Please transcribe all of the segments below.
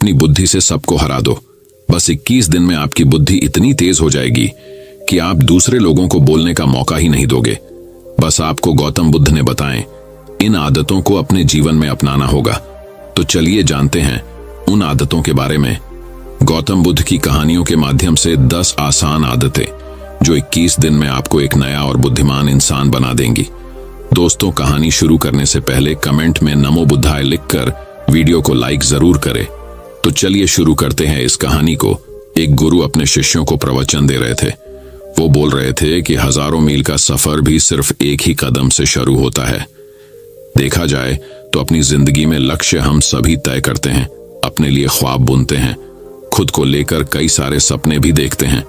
अपनी बुद्धि से सबको हरा दो। बस 21 दिन में आपकी बुद्धि इतनी तेज हो जाएगी कि आप दूसरे लोगों को बोलने का मौका ही नहीं दोगे। बस आपको गौतम बुद्ध ने बताएं, इन आदतों को अपने जीवन में अपनाना होगा। तो चलिए जानते हैं उन आदतों के बारे में। गौतम बुद्ध की कहानियों के माध्यम से 10 आसान आदतें जो 21 दिन में आपको एक नया और बुद्धिमान इंसान बना देंगी। दोस्तों, कहानी शुरू करने से पहले कमेंट में नमो बुद्धाय लिखकर वीडियो को लाइक जरूर करें। तो चलिए शुरू करते हैं इस कहानी को। एक गुरु अपने शिष्यों को प्रवचन दे रहे थे। वो बोल रहे थे कि हजारों मील का सफर भी सिर्फ एक ही कदम से शुरू होता है। देखा जाए तो अपनी जिंदगी में लक्ष्य हम सभी तय करते हैं, अपने लिए ख्वाब बुनते हैं, खुद को लेकर कई सारे सपने भी देखते हैं,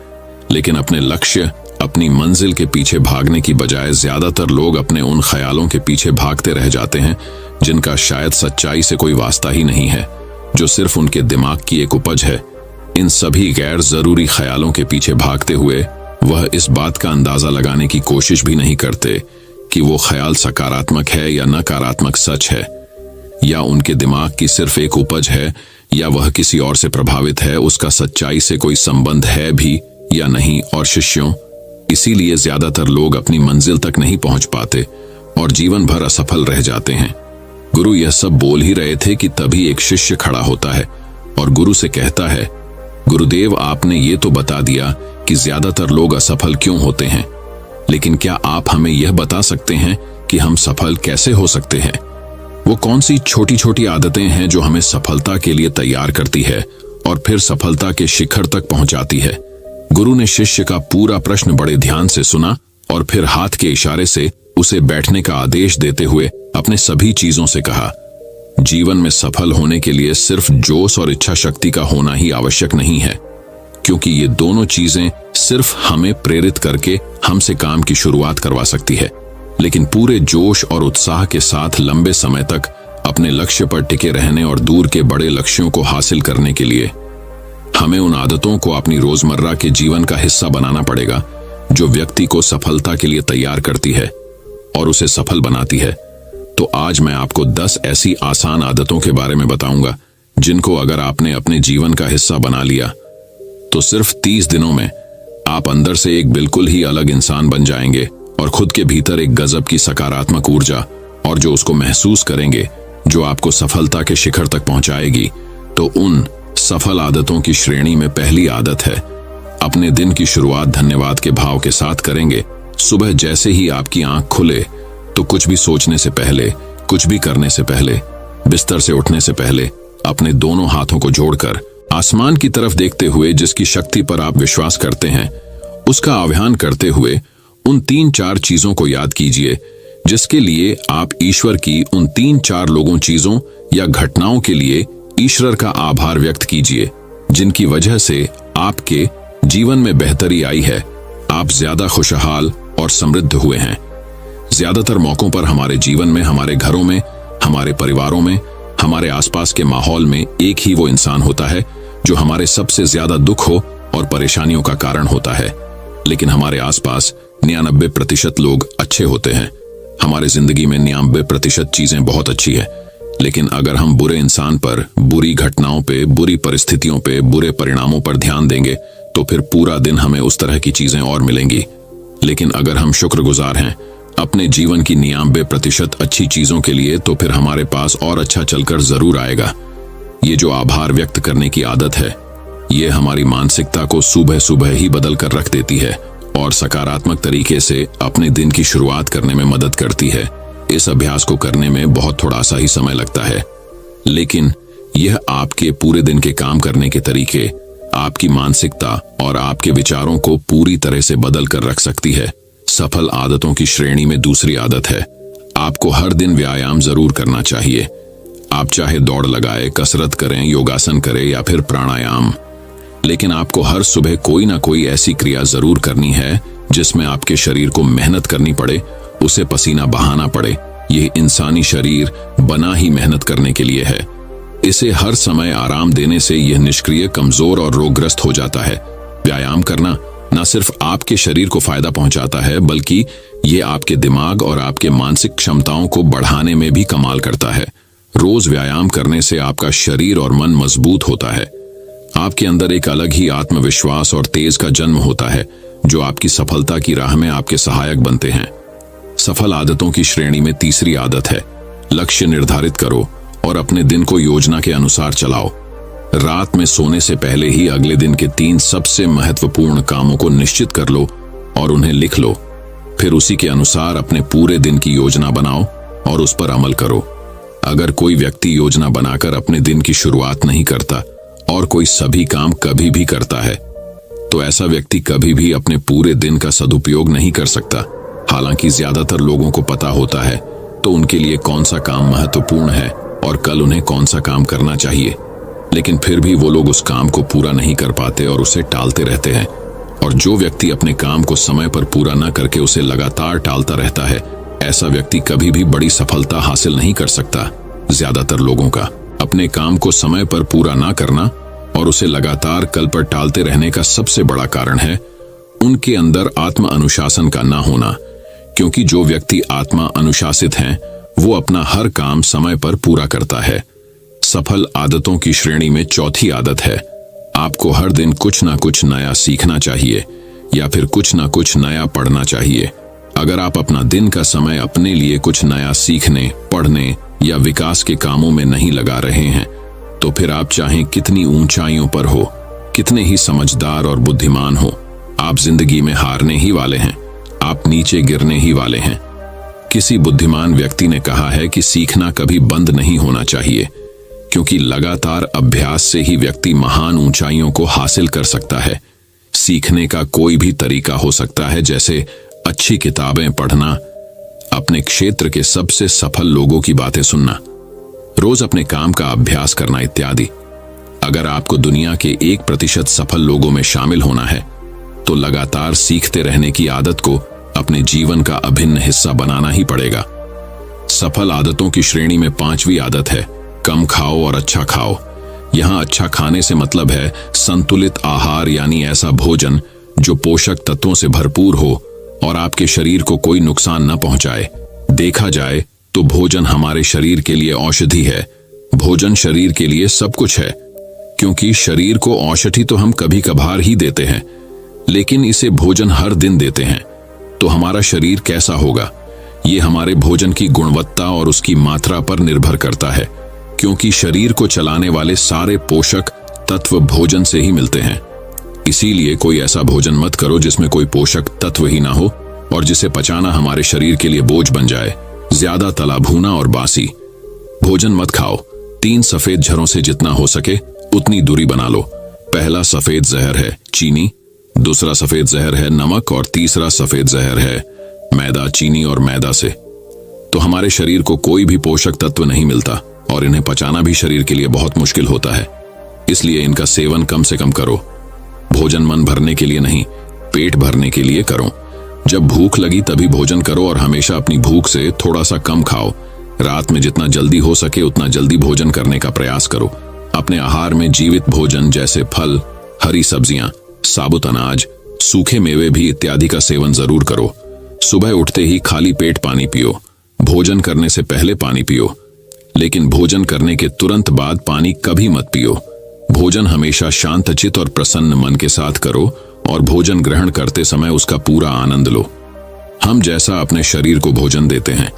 लेकिन अपने लक्ष्य, अपनी मंजिल के पीछे भागने की बजाय ज्यादातर लोग अपने उन ख्यालों के पीछे भागते रह जाते हैं जिनका शायद सच्चाई से कोई वास्ता ही नहीं है, जो सिर्फ उनके दिमाग की एक उपज है। इन सभी गैर जरूरी ख्यालों के पीछे भागते हुए वह इस बात का अंदाजा लगाने की कोशिश भी नहीं करते कि वो ख्याल सकारात्मक है या नकारात्मक सच है, या उनके दिमाग की सिर्फ एक उपज है, या वह किसी और से प्रभावित है, उसका सच्चाई से कोई संबंध है भी या नहीं। और शिष्यों, इसीलिए ज्यादातर लोग अपनी मंजिल तक नहीं पहुंच पाते और जीवन भर असफल रह जाते हैं। गुरु यह सब बोल ही रहे थे कि तभी एक शिष्य खड़ा होता है और गुरु से कहता है, गुरुदेव, आपने ये तो बता दिया कि ज्यादातर लोग असफल क्यों होते हैं, लेकिन क्या आप हमें यह बता सकते हैं कि हम सफल कैसे हो सकते हैं? वो कौन सी छोटी छोटी आदतें हैं जो हमें सफलता के लिए तैयार करती है और फिर सफलता के शिखर तक पहुंचाती है? गुरु ने शिष्य का पूरा प्रश्न बड़े ध्यान से सुना और फिर हाथ के इशारे से उसे बैठने का आदेश देते हुए अपने सभी चीजों से कहा, जीवन में सफल होने के लिए सिर्फ जोश और इच्छा शक्ति का होना ही आवश्यक नहीं है, क्योंकि ये दोनों चीजें सिर्फ हमें प्रेरित करके हमसे काम की शुरुआत करवा सकती है, लेकिन पूरे जोश और उत्साह के साथ लंबे समय तक अपने लक्ष्य पर टिके रहने और दूर के बड़े लक्ष्यों को हासिल करने के लिए हमें उन आदतों को अपनी रोजमर्रा के जीवन का हिस्सा बनाना पड़ेगा जो व्यक्ति को सफलता के लिए तैयार करती है और उसे सफल बनाती है। तो आज मैं आपको 10 ऐसी आसान आदतों के बारे में बताऊंगा जिनको अगर आपने अपने जीवन का हिस्सा बना लिया तो सिर्फ 30 दिनों में आप अंदर से एक बिल्कुल ही अलग इंसान बन जाएंगे और खुद के भीतर एक गजब की सकारात्मक ऊर्जा और जो उसको महसूस करेंगे, जो आपको सफलता के शिखर तक पहुंचाएगी। तो उन सफल आदतों की श्रेणी में पहली आदत है, अपने दिन की शुरुआत धन्यवाद के भाव के साथ करेंगे। सुबह जैसे ही आपकी आंख खुले तो कुछ भी सोचने से पहले, कुछ भी करने से पहले, बिस्तर से उठने से पहले अपने दोनों हाथों को जोड़कर आसमान की तरफ देखते हुए जिसकी शक्ति पर आप विश्वास करते हैं उसका आह्वान करते हुए उन 3-4 चीजों को याद कीजिए जिसके लिए आप ईश्वर की उन 3-4 लोगों, चीजों या घटनाओं के लिए ईश्वर का आभार व्यक्त कीजिए जिनकी वजह से आपके जीवन में बेहतरी आई है, आप ज्यादा खुशहाल और समृद्ध हुए हैं। ज्यादातर मौकों पर हमारे जीवन में, हमारे घरों में, हमारे परिवारों में, हमारे आसपास के माहौल में एक ही वो इंसान होता है जो हमारे सबसे ज्यादा दुख हो और परेशानियों का कारण होता है, लेकिन हमारे आसपास 99% लोग अच्छे होते हैं। हमारे जिंदगी में 99% चीजें बहुत अच्छी है, लेकिन अगर हम बुरे इंसान पर, बुरी घटनाओं पे, बुरी परिस्थितियों पे, बुरे परिणामों पर ध्यान देंगे तो फिर पूरा दिन हमें उस तरह की चीजें और मिलेंगी। लेकिन अगर हम शुक्रगुजार हैं अपने जीवन की 99% अच्छी चीजों के लिए, तो फिर हमारे पास और अच्छा चलकर जरूर आएगा। ये जो आभार व्यक्त करने की आदत है, ये हमारी मानसिकता को सुबह सुबह ही बदल कर रख देती है और सकारात्मक तरीके से अपने दिन की शुरुआत करने में मदद करती है। इस अभ्यास को करने में बहुत थोड़ा सा ही समय लगता है, लेकिन यह आपके पूरे दिन के काम करने के तरीके, आपकी मानसिकता और आपके विचारों को पूरी तरह से बदल कर रख सकती है। सफल आदतों की श्रेणी में दूसरी आदत है, आपको हर दिन व्यायाम जरूर करना चाहिए। आप चाहे दौड़ लगाए, कसरत करें, योगासन करें या फिर प्राणायाम, लेकिन आपको हर सुबह कोई ना कोई ऐसी क्रिया जरूर करनी है जिसमें आपके शरीर को मेहनत करनी पड़े, उसे पसीना बहाना पड़े। यह इंसानी शरीर बना ही मेहनत करने के लिए है। इसे हर समय आराम देने से यह निष्क्रिय, कमजोर और रोगग्रस्त हो जाता है। व्यायाम करना न सिर्फ आपके शरीर को फायदा पहुंचाता है, बल्कि ये आपके दिमाग और आपके मानसिक क्षमताओं को बढ़ाने में भी कमाल करता है। रोज व्यायाम करने से आपका शरीर और मन मजबूत होता है। आपके अंदर एक अलग ही आत्मविश्वास और तेज का जन्म होता है जो आपकी सफलता की राह में आपके सहायक बनते हैं। सफल आदतों की श्रेणी में तीसरी आदत है, लक्ष्य निर्धारित करो और अपने दिन को योजना के अनुसार चलाओ। रात में सोने से पहले ही अगले दिन के 3 सबसे महत्वपूर्ण कामों को निश्चित कर लो और उन्हें लिख लो। फिर उसी के अनुसार अपने पूरे दिन की योजना बनाओ और उस पर अमल करो। अगर कोई व्यक्ति योजना बनाकर अपने दिन की शुरुआत नहीं करता और कोई सभी काम कभी भी करता है, तो ऐसा व्यक्ति कभी भी अपने पूरे दिन का सदुपयोग नहीं कर सकता। हालांकि ज्यादातर लोगों को पता होता है तो उनके लिए कौन सा काम महत्वपूर्ण है और कल उन्हें कौन सा काम करना चाहिए, लेकिन फिर भी वो लोग उस काम को पूरा नहीं कर पाते और उसे टालते रहते हैं। और जो व्यक्ति अपने काम को समय पर पूरा न करके उसे लगातार टालता रहता है, ऐसा व्यक्ति कभी भी बड़ी सफलता हासिल नहीं कर सकता। ज्यादातर लोगों का अपने काम को समय पर पूरा ना करना और उसे लगातार कल पर टालते रहने का सबसे बड़ा कारण है उनके अंदर आत्म अनुशासन का ना होना। क्योंकि जो व्यक्ति आत्मा अनुशासित हैं, वो अपना हर काम समय पर पूरा करता है। सफल आदतों की श्रेणी में चौथी आदत है, आपको हर दिन कुछ ना कुछ नया सीखना चाहिए या फिर कुछ ना कुछ नया पढ़ना चाहिए। अगर आप अपना दिन का समय अपने लिए कुछ नया सीखने, पढ़ने या विकास के कामों में नहीं लगा रहे हैं, तो फिर आप चाहें कितनी ऊंचाइयों पर हो, कितने ही समझदार और बुद्धिमान हो, आप जिंदगी में हारने ही वाले हैं, आप नीचे गिरने ही वाले हैं। किसी बुद्धिमान व्यक्ति ने कहा है कि सीखना कभी बंद नहीं होना चाहिए, क्योंकि लगातार अभ्यास से ही व्यक्ति महान ऊंचाइयों को हासिल कर सकता है। सीखने का कोई भी तरीका हो सकता है, जैसे अच्छी किताबें पढ़ना, अपने क्षेत्र के सबसे सफल लोगों की बातें सुनना, रोज अपने काम का अभ्यास करना इत्यादि। अगर आपको दुनिया के 1% सफल लोगों में शामिल होना है, तो लगातार सीखते रहने की आदत को अपने जीवन का अभिन्न हिस्सा बनाना ही पड़ेगा। सफल आदतों की श्रेणी में 5वीं आदत है, कम खाओ और अच्छा खाओ। यहां अच्छा खाने से मतलब है संतुलित आहार, यानी ऐसा भोजन जो पोषक तत्वों से भरपूर हो और आपके शरीर को कोई नुकसान न पहुंचाए। देखा जाए तो भोजन हमारे शरीर के लिए औषधि है। भोजन शरीर के लिए सब कुछ है, क्योंकि शरीर को औषधि तो हम कभी कभार ही देते हैं, लेकिन इसे भोजन हर दिन देते हैं तो हमारा शरीर कैसा होगा, ये हमारे भोजन की गुणवत्ता और उसकी मात्रा पर निर्भर करता है। क्योंकि शरीर को चलाने वाले सारे पोषक तत्व भोजन से ही मिलते हैं। इसीलिए कोई ऐसा भोजन मत करो जिसमें कोई पोषक तत्व ही ना हो और जिसे पचाना हमारे शरीर के लिए बोझ बन जाए। ज्यादा तला भुना और बासी भोजन मत खाओ। 3 सफेद झरों से जितना हो सके उतनी दूरी बना लो। पहला सफेद जहर है चीनी, दूसरा सफेद जहर है नमक और तीसरा सफेद जहर है मैदा। चीनी और मैदा से तो हमारे शरीर को कोई भी पोषक तत्व नहीं मिलता और इन्हें पचाना भी शरीर के लिए बहुत मुश्किल होता है। इसलिए इनका सेवन कम से कम करो। भोजन मन भरने के लिए नहीं, पेट भरने के लिए करो। जब भूख लगी तभी भोजन करो और हमेशा अपनी भूख से थोड़ा सा कम खाओ। रात में जितना जल्दी हो सके उतना जल्दी भोजन करने का प्रयास करो। अपने आहार में जीवित भोजन जैसे फल, हरी सब्जियां, साबुत अनाज, सूखे मेवे भी इत्यादि का सेवन जरूर करो। सुबह उठते ही खाली पेट पानी पियो। भोजन करने से पहले पानी पियो, लेकिन भोजन करने के तुरंत बाद पानी कभी मत पियो। भोजन हमेशा शांतचित्त और प्रसन्न मन के साथ करो और भोजन ग्रहण करते समय उसका पूरा आनंद लो। हम जैसा अपने शरीर को भोजन देते हैं,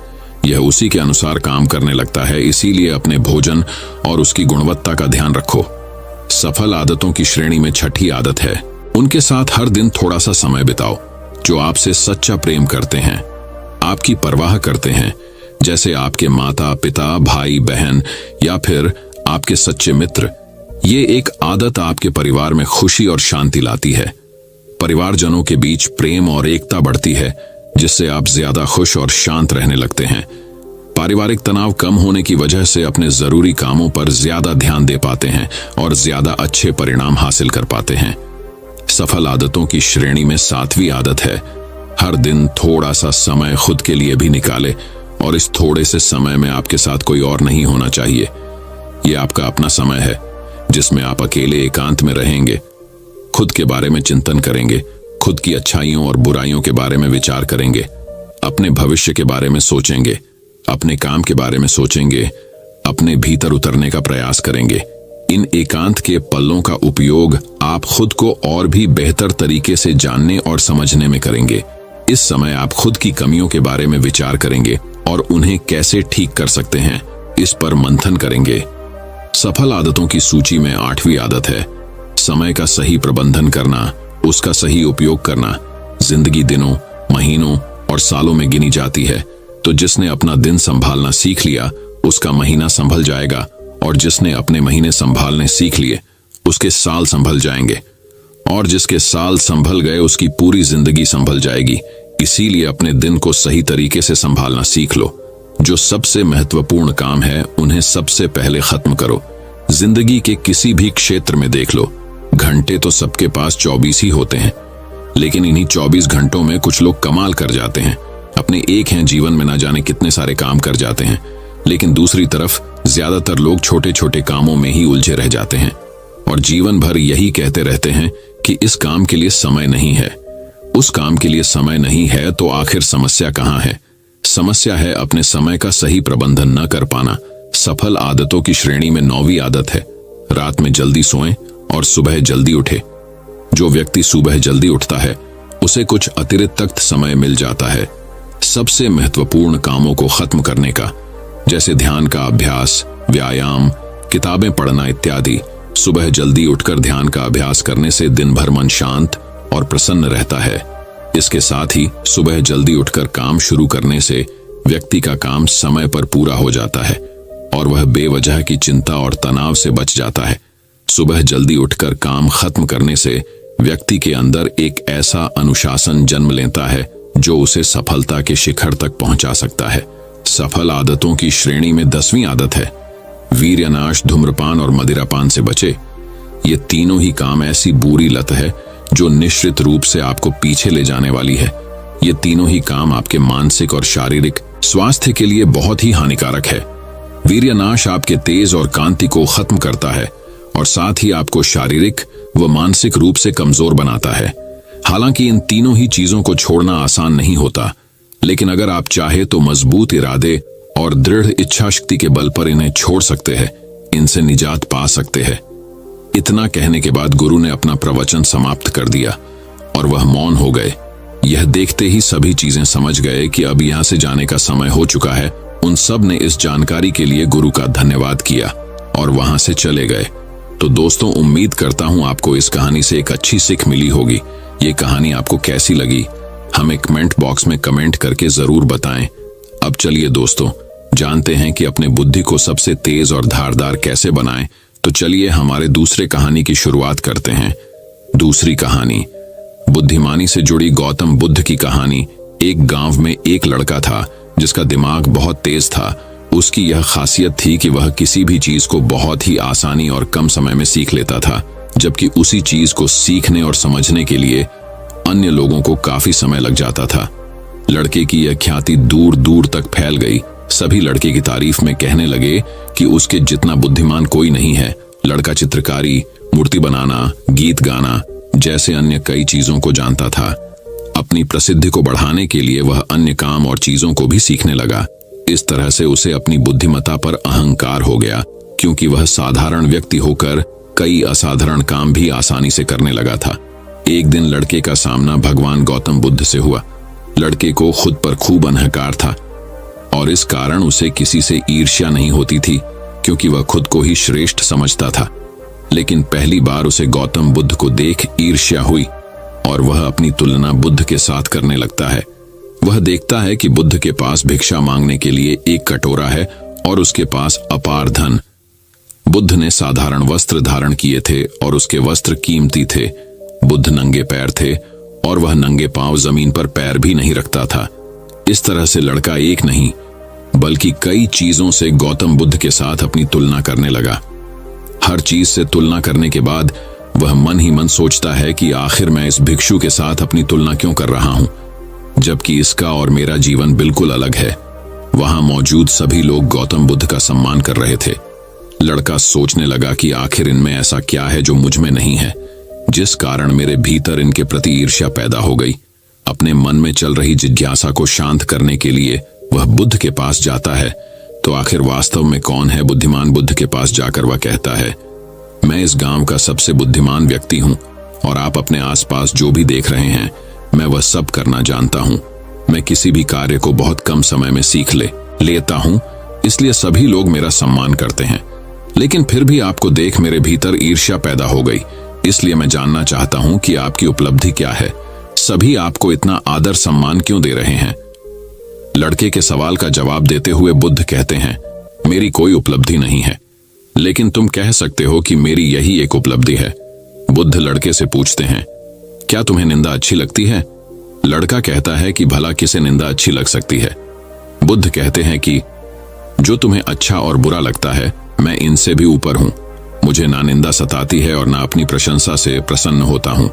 यह उसी के अनुसार काम करने लगता है। इसीलिए अपने भोजन और उसकी गुणवत्ता का ध्यान रखो। सफल आदतों की श्रेणी में 6ठी आदत है, उनके साथ हर दिन थोड़ा सा समय बिताओ जो आपसे सच्चा प्रेम करते हैं, आपकी परवाह करते हैं, जैसे आपके माता पिता, भाई बहन या फिर आपके सच्चे मित्र। ये एक आदत आपके परिवार में खुशी और शांति लाती है। परिवारजनों के बीच प्रेम और एकता बढ़ती है, जिससे आप ज्यादा खुश और शांत रहने लगते हैं। पारिवारिक तनाव कम होने की वजह से अपने जरूरी कामों पर ज्यादा ध्यान दे पाते हैं और ज्यादा अच्छे परिणाम हासिल कर पाते हैं। सफल आदतों की श्रेणी में 7वीं आदत है, हर दिन थोड़ा सा समय खुद के लिए भी निकाले और इस थोड़े से समय में आपके साथ कोई और नहीं होना चाहिए। यह आपका अपना समय है जिसमें आप अकेले एकांत में रहेंगे, खुद के बारे में चिंतन करेंगे, खुद की अच्छाइयों और बुराइयों के बारे में विचार करेंगे, अपने भविष्य के बारे में सोचेंगे, अपने काम के बारे में सोचेंगे, अपने भीतर उतरने का प्रयास करेंगे। इन एकांत के पलों का उपयोग आप खुद को और भी बेहतर तरीके से जानने और समझने में करेंगे। इस समय आप खुद की कमियों के बारे में विचार करेंगे और उन्हें कैसे ठीक कर सकते हैं, इस पर मंथन करेंगे। सफल आदतों की सूची में 8वीं आदत है समय का सही प्रबंधन करना, उसका सही उपयोग करना। जिंदगी दिनों, महीनों और सालों में गिनी जाती है, तो जिसने अपना दिन संभालना सीख लिया उसका महीना संभल जाएगा, और जिसने अपने महीने संभालने सीख लिए उसके साल संभल जाएंगे, और जिसके साल संभल गए उसकी पूरी जिंदगी संभल जाएगी। इसीलिए अपने दिन को सही तरीके से संभालना सीख लो। जो सबसे महत्वपूर्ण काम है उन्हें सबसे पहले खत्म करो। जिंदगी के किसी भी क्षेत्र में देख लो, घंटे तो सबके पास 24 ही होते हैं, लेकिन इन्हीं 24 घंटों में कुछ लोग कमाल कर जाते हैं। अपने एक हैं जीवन में ना जाने कितने सारे काम कर जाते हैं, लेकिन दूसरी तरफ ज्यादातर लोग छोटे छोटे कामों में ही उलझे रह जाते हैं और जीवन भर यही कहते रहते हैं कि इस काम के लिए समय नहीं है, उस काम के लिए समय नहीं है। तो आखिर समस्या कहाँ है? समस्या है अपने समय का सही प्रबंधन न कर पाना। सफल आदतों की श्रेणी में 9वीं आदत है रात में जल्दी सोएं और सुबह जल्दी उठे। जो व्यक्ति सुबह जल्दी उठता है उसे कुछ अतिरिक्त समय मिल जाता है सबसे महत्वपूर्ण कामों को खत्म करने का, जैसे ध्यान का अभ्यास, व्यायाम, किताबें पढ़ना इत्यादि। सुबह जल्दी उठकर ध्यान का अभ्यास करने से दिन भर मन शांत और प्रसन्न रहता है। इसके साथ ही सुबह जल्दी उठकर काम शुरू करने से व्यक्ति का काम समय पर पूरा हो जाता है और वह बेवजह की चिंता और तनाव से बच जाता है। सुबह जल्दी उठकर काम खत्म करने से व्यक्ति के अंदर एक ऐसा अनुशासन जन्म लेता है जो उसे सफलता के शिखर तक पहुंचा सकता है। सफल आदतों की श्रेणी में 10वीं आदत है वीर्यनाश, धूम्रपान और मदिरापान से बचे। ये तीनों ही काम ऐसी बुरी लत है जो निश्चित रूप से आपको पीछे ले जाने वाली है। ये तीनों ही काम आपके मानसिक और शारीरिक स्वास्थ्य के लिए बहुत ही हानिकारक है। वीर्यनाश आपके तेज और कांति को खत्म करता है और साथ ही आपको शारीरिक व मानसिक रूप से कमजोर बनाता है। हालांकि इन तीनों ही चीजों को छोड़ना आसान नहीं होता, लेकिन अगर आप चाहे तो मजबूत इरादे और दृढ़ इच्छा शक्ति के बल पर इन्हें छोड़ सकते हैं, इनसे निजात पा सकते हैं। इतना कहने के बाद गुरु ने अपना प्रवचन समाप्त कर दिया और वह मौन हो गए। यह देखते ही सभी चीजें समझ गए कि अब यहां से जाने का समय हो चुका है। उन सब ने इस जानकारी के लिए गुरु का धन्यवाद किया और वहां से चले गए। तो दोस्तों, उम्मीद करता हूं आपको इस कहानी से एक अच्छी सीख मिली होगी। ये कहानी आपको कैसी लगी हमें कमेंट बॉक्स में कमेंट करके जरूर बताएं। अब चलिए दोस्तों, जानते हैं कि अपने बुद्धि को सबसे तेज और धारदार कैसे बनाएं। तो चलिए हमारे दूसरे कहानी की शुरुआत करते हैं। दूसरी कहानी बुद्धिमानी से जुड़ी गौतम बुद्ध की कहानी। एक गांव में एक लड़का था जिसका दिमाग बहुत तेज था। उसकी यह खासियत थी कि वह किसी भी चीज को बहुत ही आसानी और कम समय में सीख लेता था, जबकि उसी चीज को सीखने और समझने के लिए अन्य लोगों को काफी समय लग जाता था। लड़के की यह ख्याति दूर दूर तक फैल गई। सभी लड़के की तारीफ में कहने लगे कि उसके जितना बुद्धिमान कोई नहीं है। लड़का चित्रकारी, मूर्ति बनाना, गीत गाना जैसे अन्य कई चीजों को जानता था। अपनी प्रसिद्धि को बढ़ाने के लिए वह अन्य काम और चीजों को भी सीखने लगा। इस तरह से उसे अपनी बुद्धिमत्ता पर अहंकार हो गया, क्योंकि वह साधारण व्यक्ति होकर कई असाधारण काम भी आसानी से करने लगा था। एक दिन लड़के का सामना भगवान गौतम बुद्ध से हुआ। लड़के को खुद पर खूब अहंकार था और इस कारण उसे किसी से ईर्ष्या नहीं होती थी, क्योंकि वह खुद को ही श्रेष्ठ समझता था। लेकिन पहली बार उसे गौतम बुद्ध को देख ईर्ष्या हुई और वह अपनी तुलना बुद्ध के साथ करने लगता है। वह देखता है कि बुद्ध के पास भिक्षा मांगने के लिए एक कटोरा है और उसके पास अपार धन। बुद्ध ने साधारण वस्त्र धारण किए थे और उसके वस्त्र कीमती थे। बुद्ध नंगे पैर थे और वह नंगे पांव जमीन पर पैर भी नहीं रखता था। इस तरह से लड़का एक नहीं बल्कि कई चीजों से गौतम बुद्ध के साथ अपनी तुलना करने लगा। हर चीज से तुलना करने के बाद वह मन ही मन सोचता है कि आखिर मैं इस भिक्षु के साथ अपनी तुलना क्यों कर रहा हूं, जबकि इसका और मेरा जीवन बिल्कुल अलग है। वहां मौजूद सभी लोग गौतम बुद्ध का सम्मान कर रहे थे। लड़का सोचने लगा कि आखिर इनमें ऐसा क्या है जो मुझ में नहीं है, जिस कारण मेरे भीतर इनके प्रति ईर्ष्या पैदा हो गई। अपने मन में चल रही जिज्ञासा को शांत करने के लिए वह बुद्ध के पास जाता है तो आखिर वास्तव में कौन है बुद्धिमान? बुद्ध के पास जाकर वह कहता है, मैं इस गांव का सबसे बुद्धिमान व्यक्ति हूं और आप अपने आसपास जो भी देख रहे हैं मैं वह सब करना जानता हूं। मैं किसी भी कार्य को बहुत कम समय में सीख लेता हूं, इसलिए सभी लोग मेरा सम्मान करते हैं। लेकिन फिर भी आपको देख मेरे भीतर ईर्ष्या पैदा हो गई, इसलिए मैं जानना चाहता हूं कि आपकी उपलब्धि क्या है। सभी आपको इतना आदर सम्मान क्यों दे रहे हैं? लड़के के सवाल का जवाब देते हुए बुद्ध कहते हैं, मेरी कोई उपलब्धि नहीं है, लेकिन तुम कह सकते हो कि मेरी यही एक उपलब्धि है। बुद्ध लड़के से पूछते हैं, क्या तुम्हें निंदा अच्छी लगती है? लड़का कहता है कि भला किसे निंदा अच्छी लग सकती है? बुद्ध कहते हैं कि जो तुम्हें अच्छा और बुरा लगता है मैं इनसे भी ऊपर हूं। मुझे ना निंदा सताती है और ना अपनी प्रशंसा से प्रसन्न होता हूं।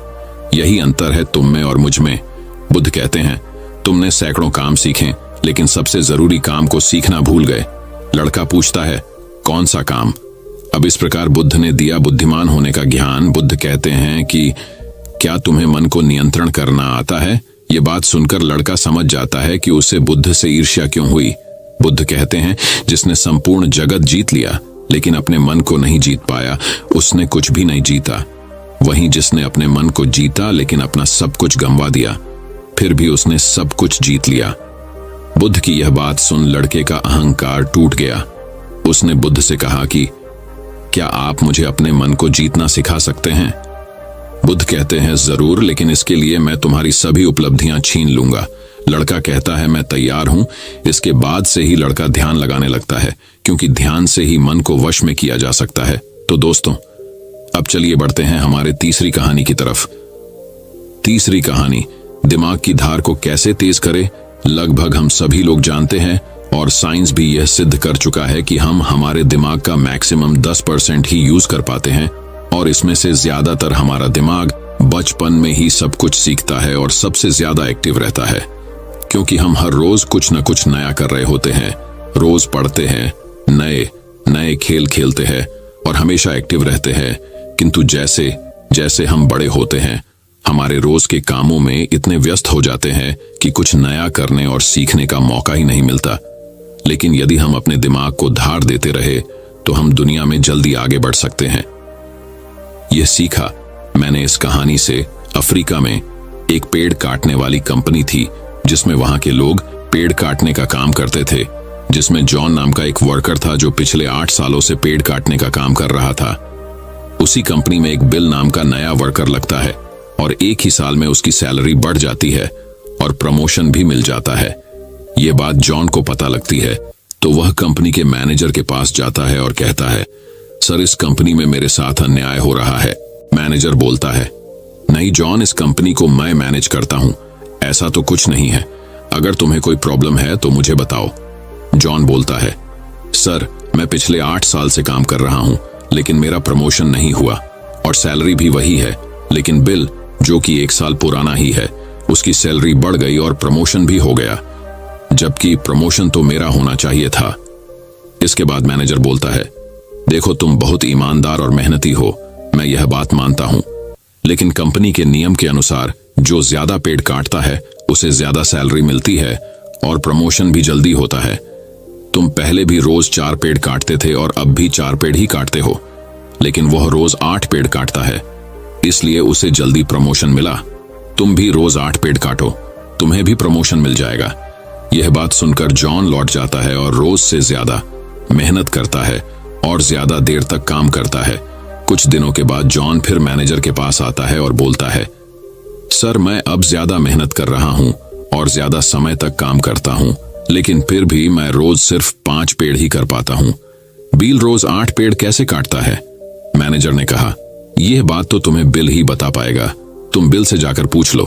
यही अंतर है तुम में और मुझ में। बुद्ध कहते हैं, तुमने सैकड़ों काम सीखे लेकिन सबसे जरूरी काम को सीखना भूल गए। लड़का पूछता है, कौन सा काम? अब इस प्रकार बुद्ध ने दिया बुद्धिमान होने का ज्ञान। बुद्ध कहते हैं कि क्या तुम्हें मन को नियंत्रण करना आता है? ये बात सुनकर लड़का समझ जाता है कि उसे बुद्ध से ईर्ष्या क्यों हुई। बुद्ध कहते हैं, जिसने संपूर्ण जगत जीत लिया लेकिन अपने मन को नहीं जीत पाया, उसने कुछ भी नहीं जीता। वहीं जिसने अपने मन को जीता लेकिन अपना सब कुछ गंवा दिया, फिर भी उसने सब कुछ जीत लिया। बुद्ध की यह बात सुन लड़के का अहंकार टूट गया। उसने बुद्ध से कहा कि क्या आप मुझे अपने मन को जीतना सिखा सकते हैं? बुद्ध कहते हैं, जरूर, लेकिन इसके लिए मैं तुम्हारी सभी उपलब्धियां छीन लूंगा। लड़का कहता है, मैं तैयार हूं। इसके बाद से ही लड़का ध्यान लगाने लगता है, क्योंकि ध्यान से ही मन को वश में किया जा सकता है। तो दोस्तों, अब चलिए बढ़ते हैं हमारे तीसरी कहानी की तरफ। तीसरी कहानी, दिमाग की धार को कैसे तेज करें। लगभग हम सभी लोग जानते हैं और साइंस भी यह सिद्ध कर चुका है कि हम हमारे दिमाग का मैक्सिमम 10% ही यूज कर पाते हैं और इसमें से ज्यादातर हमारा दिमाग बचपन में ही सब कुछ सीखता है और सबसे ज्यादा एक्टिव रहता है, क्योंकि हम हर रोज कुछ न कुछ नया कर रहे होते हैं। रोज पढ़ते हैं, नए नए खेल खेलते हैं और हमेशा एक्टिव रहते हैं। किंतु जैसे जैसे हम बड़े होते हैं, हमारे रोज के कामों में इतने व्यस्त हो जाते हैं कि कुछ नया करने और सीखने का मौका ही नहीं मिलता। लेकिन यदि हम अपने दिमाग को धार देते रहे तो हम दुनिया में जल्दी आगे बढ़ सकते हैं। यह सीखा मैंने इस कहानी से। अफ्रीका में एक पेड़ काटने वाली कंपनी थी, जिसमें वहां के लोग पेड़ काटने का काम करते थे, जिसमें जॉन नाम का एक वर्कर था जो पिछले 8 सालों से पेड़ काटने का काम कर रहा था। उसी कंपनी में एक बिल नाम का नया वर्कर लगता है और एक ही साल में उसकी सैलरी बढ़ जाती है और प्रमोशन भी मिल जाता है। ये बात जॉन को पता लगती है तो वह कंपनी के मैनेजर के पास जाता है और कहता है, सर, इस कंपनी में मेरे साथ अन्याय हो रहा है। मैनेजर बोलता है, नहीं जॉन, इस कंपनी को मैं मैनेज करता हूं, ऐसा तो कुछ नहीं है। अगर तुम्हें कोई प्रॉब्लम है तो मुझे बताओ। जॉन बोलता है, सर, मैं पिछले 8 साल से काम कर रहा हूं लेकिन मेरा प्रमोशन नहीं हुआ और सैलरी भी वही है, लेकिन बिल जो कि 1 साल पुराना ही है, उसकी सैलरी बढ़ गई और प्रमोशन भी हो गया, जबकि प्रमोशन तो मेरा होना चाहिए था। इसके बाद मैनेजर बोलता है, देखो, तुम बहुत ईमानदार और मेहनती हो, मैं यह बात मानता हूं, लेकिन कंपनी के नियम के अनुसार जो ज्यादा पेड़ काटता है उसे ज्यादा सैलरी मिलती है और प्रमोशन भी जल्दी होता है। तुम पहले भी रोज 4 पेड़ काटते थे और अब भी 4 पेड़ ही काटते हो, लेकिन वह रोज 8 पेड़ काटता है, इसलिए उसे जल्दी प्रमोशन मिला। तुम भी रोज 8 पेड़ काटो, तुम्हें भी प्रमोशन मिल जाएगा। यह बात सुनकर जॉन लौट जाता है और रोज से ज्यादा मेहनत करता है और ज्यादा देर तक काम करता है। कुछ दिनों के बाद जॉन फिर मैनेजर के पास आता है और बोलता है, सर, मैं अब ज्यादा मेहनत कर रहा हूं और ज्यादा समय तक काम करता हूं, लेकिन फिर भी मैं रोज सिर्फ 5 पेड़ ही कर पाता हूं। बिल रोज 8 पेड़ कैसे काटता है? मैनेजर ने कहा, यह बात तो तुम्हें बिल ही बता पाएगा, तुम बिल से जाकर पूछ लो।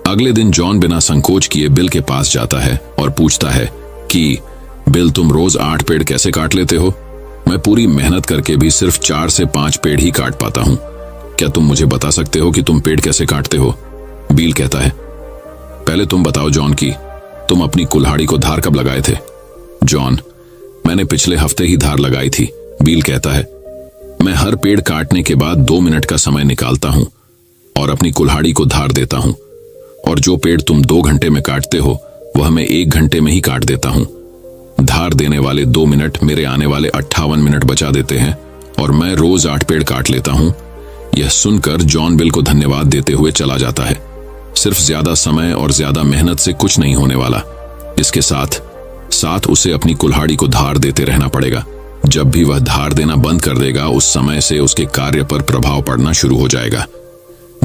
अगले दिन जॉन बिना संकोच किए बिल के पास जाता है और पूछता है कि बिल, तुम रोज 8 पेड़ कैसे काट लेते हो? मैं पूरी मेहनत करके भी सिर्फ 4 से 5 पेड़ ही काट पाता हूं। क्या तुम मुझे बता सकते हो कि तुम पेड़ कैसे काटते हो? बिल कहता है, पहले तुम बताओ जॉन की तुम अपनी कुल्हाड़ी को धार कब लगाए थे? जॉन, मैंने पिछले हफ्ते ही धार लगाई थी। बिल कहता है, मैं हर पेड़ काटने के बाद 2 मिनट का समय निकालता हूं और अपनी कुल्हाड़ी को धार देता हूं, और जो पेड़ तुम 2 घंटे में काटते हो वह मैं 1 घंटे में ही काट देता हूं। धार देने वाले 2 मिनट मेरे आने वाले 58 मिनट बचा देते हैं और मैं रोज 8 पेड़ काट लेता हूँ। यह सुनकर जॉन बिल को धन्यवाद देते हुए चला जाता है। सिर्फ ज्यादा समय और ज्यादा मेहनत से कुछ नहीं होने वाला, इसके साथ साथ उसे अपनी कुल्हाड़ी को धार देते रहना पड़ेगा। जब भी वह धार देना बंद कर देगा, उस समय से उसके कार्य पर प्रभाव पड़ना शुरू हो जाएगा।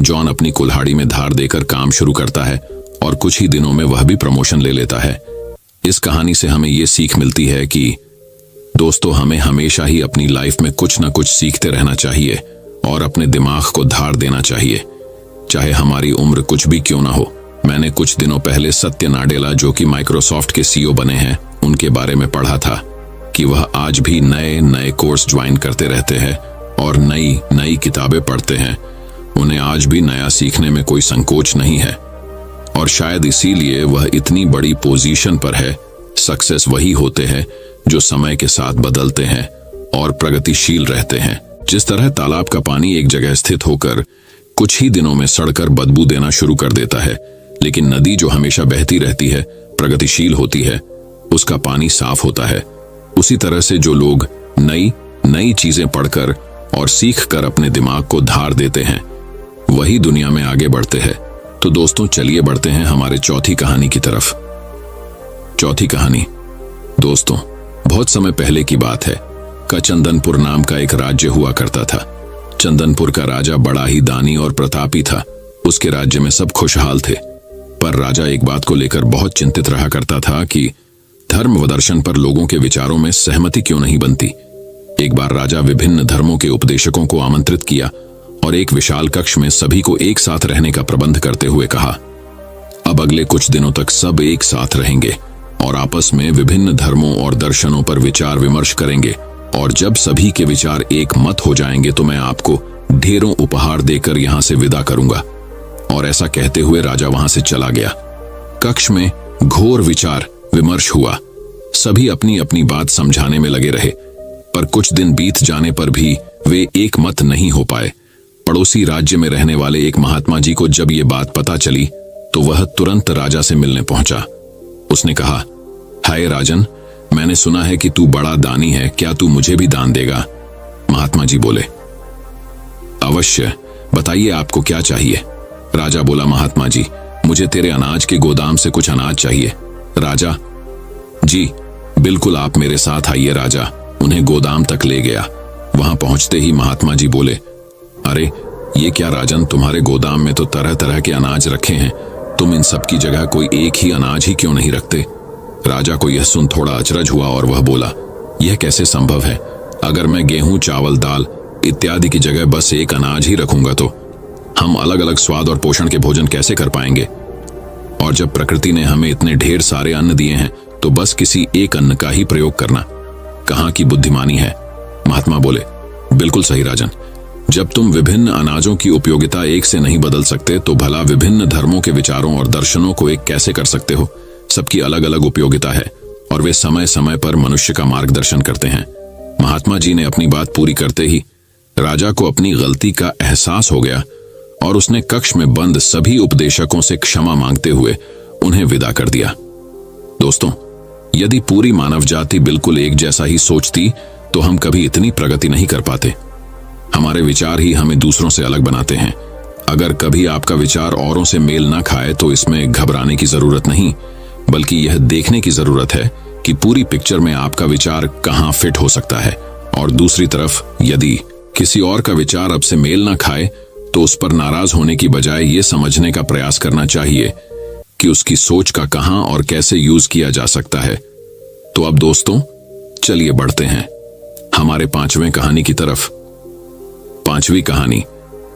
जॉन अपनी कुल्हाड़ी में धार देकर काम शुरू करता है और कुछ ही दिनों में वह भी प्रमोशन ले लेता है। इस कहानी से हमें यह सीख मिलती है कि दोस्तों, हमें हमेशा ही अपनी लाइफ में कुछ न कुछ सीखते रहना चाहिए और अपने दिमाग को धार देना चाहिए, चाहे हमारी उम्र कुछ भी क्यों ना हो। मैंने कुछ दिनों पहले सत्य नाडेला, जो कि माइक्रोसॉफ्ट के सीईओ बने हैं, उनके बारे में पढ़ा था कि वह आज भी नए नए कोर्स ज्वाइन करते रहते हैं और नई नई किताबें पढ़ते हैं। उन्हें आज भी नया सीखने में कोई संकोच नहीं है और शायद इसीलिए वह इतनी बड़ी पोजीशन पर है। सक्सेस वही होते हैं जो समय के साथ बदलते हैं और प्रगतिशील रहते हैं। जिस तरह तालाब का पानी एक जगह स्थित होकर कुछ ही दिनों में सड़कर बदबू देना शुरू कर देता है, लेकिन नदी जो हमेशा बहती रहती है, प्रगतिशील होती है, उसका पानी साफ होता है। उसी तरह से जो लोग नई नई चीजें पढ़कर और सीखकर अपने दिमाग को धार देते हैं, वही दुनिया में आगे बढ़ते हैं। तो दोस्तों, चलिए बढ़ते हैं हमारे चौथी कहानी की तरफ। चौथी कहानी, दोस्तों, बहुत समय पहले की बात है। चंदनपुर नाम का एक राज्य हुआ करता था। चंदनपुर का राजा बड़ा ही दानी और प्रतापी था। उसके राज्य में सब खुशहाल थे, पर राजा एक बात को लेकर बहुत चिंतित रहा करता था कि धर्म व दर्शन पर लोगों के विचारों में सहमति क्यों नहीं बनती। एक बार राजा विभिन्न धर्मों के उपदेशकों को आमंत्रित किया और एक विशाल कक्ष में सभी को एक साथ रहने का प्रबंध करते हुए कहा, अब अगले कुछ दिनों तक सब एक साथ रहेंगे और आपस में विभिन्न धर्मों और दर्शनों पर विचार विमर्श करेंगे, और जब सभी के विचार एक मत हो जाएंगे तो मैं आपको ढेरों उपहार देकर यहां से विदा करूंगा। और ऐसा कहते हुए राजा वहां से चला गया। कक्ष में घोर विचार विमर्श हुआ। सभी अपनी अपनी बात समझाने में लगे रहे, पर कुछ दिन बीत जाने पर भी वे एक मत नहीं हो पाए। पड़ोसी राज्य में रहने वाले एक महात्मा जी को जब ये बात पता चली तो वह तुरंत राजा से मिलने पहुंचा। उसने कहा, हाय राजन, मैंने सुना है कि तू बड़ा दानी है, क्या तू मुझे भी दान देगा? महात्मा जी बोले, अवश्य, बताइए आपको क्या चाहिए? राजा बोला, महात्मा जी, मुझे तेरे अनाज के गोदाम से कुछ अनाज चाहिए। राजा, जी बिल्कुल, आप मेरे साथ आइए। राजा उन्हें गोदाम तक ले गया। वहां पहुंचते ही महात्मा जी बोले, अरे ये क्या राजन, तुम्हारे गोदाम में तो तरह तरह के अनाज रखे हैं, तुम इन सब की जगह कोई एक ही अनाज ही क्यों नहीं रखते? राजा को यह सुन थोड़ा अचरज हुआ और वह बोला, यह कैसे संभव है? अगर मैं गेहूं, चावल, दाल इत्यादि की जगह बस एक अनाज ही रखूंगा तो हम अलग अलग स्वाद और पोषण के भोजन कैसे कर पाएंगे? और जब प्रकृति ने हमें इतने ढेर सारे अन्न दिए हैं तो बस किसी एक अन्न का ही प्रयोग करना कहां की बुद्धिमानी है? महात्मा बोले, बिल्कुल सही राजन, जब तुम विभिन्न अनाजों की उपयोगिता एक से नहीं बदल सकते तो भला विभिन्न धर्मों के विचारों और दर्शनों को एक कैसे कर सकते हो? सबकी अलग अलग उपयोगिता है और वे समय समय पर मनुष्य का मार्गदर्शन करते हैं। महात्मा जी ने अपनी बात पूरी करते ही राजा को अपनी गलती का एहसास हो गया और उसने कक्ष में बंद सभी उपदेशकों से क्षमा मांगते हुए उन्हें विदा कर दिया। दोस्तों, यदि पूरी मानव जाति बिल्कुल एक जैसा ही सोचती तो हम कभी इतनी प्रगति नहीं कर पाते। हमारे विचार ही हमें दूसरों से अलग बनाते हैं। अगर कभी आपका विचार औरों से मेल ना खाए तो इसमें घबराने की जरूरत नहीं, बल्कि यह देखने की जरूरत है कि पूरी पिक्चर में आपका विचार कहां फिट हो सकता है। और दूसरी तरफ यदि किसी और का विचार अब से मेल ना खाए तो उस पर नाराज होने की बजाय ये समझने का प्रयास करना चाहिए कि उसकी सोच का कहां और कैसे यूज किया जा सकता है। तो अब दोस्तों, चलिए बढ़ते हैं हमारे 5वें कहानी की तरफ। 5वीं कहानी,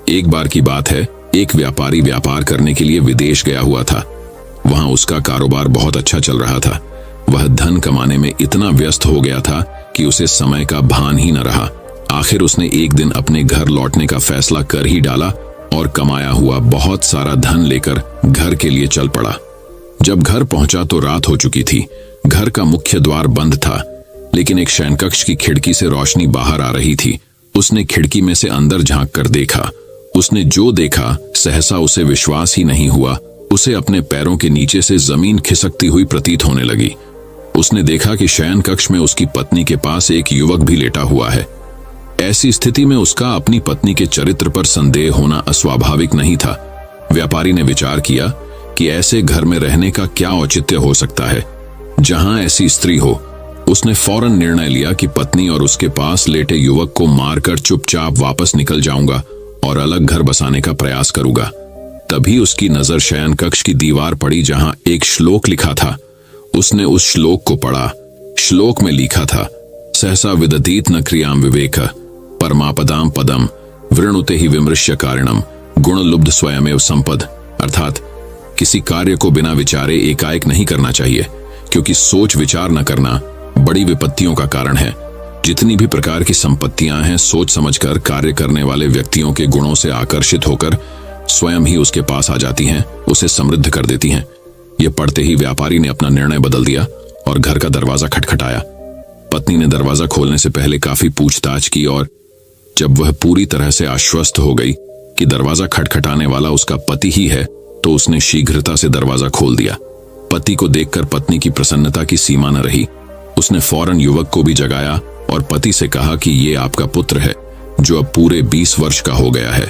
एक बार की बात है, एक व्यापारी व्यापार करने के लिए विदेश गया हुआ था। वहां उसका कारोबार बहुत अच्छा चल रहा था। वह धन कमाने में इतना व्यस्त हो गया था कि उसे समय का भान ही न रहा। आखिर उसने एक दिन अपने घर लौटने का फैसला कर ही डाला और कमाया हुआ बहुत सारा धन लेकर घर के लिए चल पड़ा। जब घर पहुंचा तो रात हो चुकी थी। घर का मुख्य द्वार बंद था, लेकिन एक शयनकक्ष की खिड़की से रोशनी बाहर आ रही थी। उसने खिड़की में से अंदर झांक कर देखा। उसने जो देखा सहसा उसे विश्वास ही नहीं हुआ। उसे अपने पैरों के नीचे से जमीन खिसकती हुई प्रतीत होने लगी। उसने देखा कि शयन कक्ष में उसकी पत्नी के पास एक युवक भी लेटा हुआ है। ऐसी स्थिति में उसका अपनी पत्नी के चरित्र पर संदेह होना अस्वाभाविक नहीं था। व्यापारी ने विचार किया कि ऐसे घर में रहने का क्या औचित्य हो सकता है जहां ऐसी स्त्री हो। उसने फौरन निर्णय लिया कि पत्नी और उसके पास लेटे युवक को मारकर चुपचाप वापस निकल जाऊंगा और अलग घर बसाने का प्रयास करूंगा। तभी उसकी नजर शयन कक्ष की दीवार पड़ी जहां एक श्लोक लिखा था। उसने उस श्लोक को पढ़ा। श्लोक में लिखा था, सहसा विदधीत न क्रियाम विवेक परमापदाम पदम वृणुते ही विमृश्य कारणम गुण लुब्ध स्वयमेव संपद। अर्थात किसी कार्य को बिना विचारे एकाएक नहीं करना चाहिए, क्योंकि सोच विचार न करना बड़ी विपत्तियों का कारण है। जितनी भी प्रकार की संपत्तियां हैं, सोच समझकर कार्य करने वाले व्यक्तियों के गुणों से आकर्षित होकर स्वयं ही उसके पास आ जाती हैं, उसे समृद्ध कर देती हैं। यह पढ़ते ही व्यापारी ने अपना निर्णय बदल दिया और घर का दरवाजा खटखटाया। पत्नी ने दरवाजा खोलने से पहले काफी पूछताछ की और जब वह पूरी तरह से आश्वस्त हो गई कि दरवाजा खटखटाने वाला उसका पति ही है, तो उसने शीघ्रता से दरवाजा खोल दिया। पति को देखकर पत्नी की प्रसन्नता की सीमा न रही। उसने फौरन युवक को भी जगाया और पति से कहा कि ये आपका पुत्र है, जो अब पूरे 20 वर्ष का हो गया है।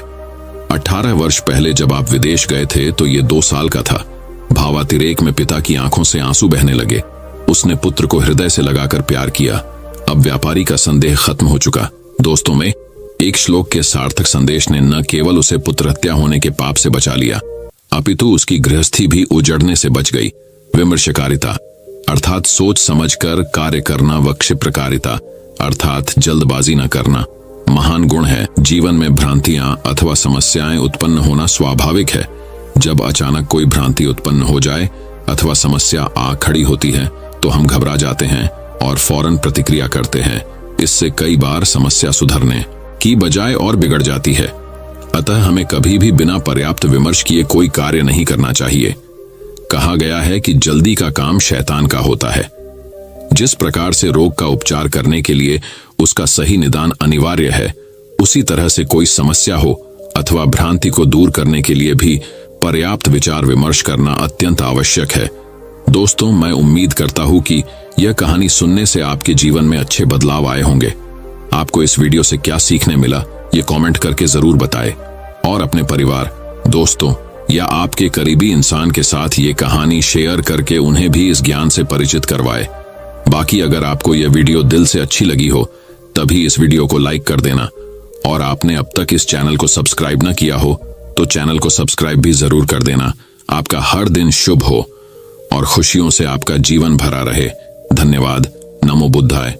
18 वर्ष पहले जब आप विदेश गए थे तो ये 2 साल का था। भावातिरेक में पिता की आंखों से आंसू बहने लगे। उसने पुत्र को हृदय से लगाकर प्यार किया। अब व्यापारी का संदेह खत्म हो चुका। दोस्तों में एक श्लोक के सार्थक संदेश ने न केवल उसे पुत्र हत्या होने के पाप से बचा लिया, अपितु उसकी गृहस्थी भी उजड़ने से बच गई। विमर्शकारिता अर्थात सोच समझकर कार्य करना व क्षिप्रकारिता अर्थात जल्दबाजी न करना महान गुण है। जीवन में भ्रांतियां अथवा समस्याएं उत्पन्न होना स्वाभाविक है। जब अचानक कोई भ्रांति उत्पन्न हो जाए अथवा समस्या आ खड़ी होती है तो हम घबरा जाते हैं और फौरन प्रतिक्रिया करते हैं। इससे कई बार समस्या सुधरने की बजाय और बिगड़ जाती है। अतः हमें कभी भी बिना पर्याप्त विमर्श किए कोई कार्य नहीं करना चाहिए। कहा गया है कि जल्दी का काम शैतान का होता है। जिस प्रकार से रोग का उपचार करने के लिए उसका सही निदान अनिवार्य है, उसी तरह से कोई समस्या हो अथवा भ्रांति को दूर करने के लिए भी पर्याप्त विचार विमर्श करना अत्यंत आवश्यक है। दोस्तों, मैं उम्मीद करता हूं कि यह कहानी सुनने से आपके जीवन में अच्छे बदलाव आए होंगे। आपको इस वीडियो से क्या सीखने मिला, ये कमेंट करके जरूर बताएं और अपने परिवार, दोस्तों या आपके करीबी इंसान के साथ ये कहानी शेयर करके उन्हें भी इस ज्ञान से परिचित करवाएं। बाकी अगर आपको यह वीडियो दिल से अच्छी लगी हो तभी इस वीडियो को लाइक कर देना, और आपने अब तक इस चैनल को सब्सक्राइब न किया हो तो चैनल को सब्सक्राइब भी जरूर कर देना। आपका हर दिन शुभ हो और खुशियों से आपका जीवन भरा रहे। धन्यवाद। नमो बुद्धाय।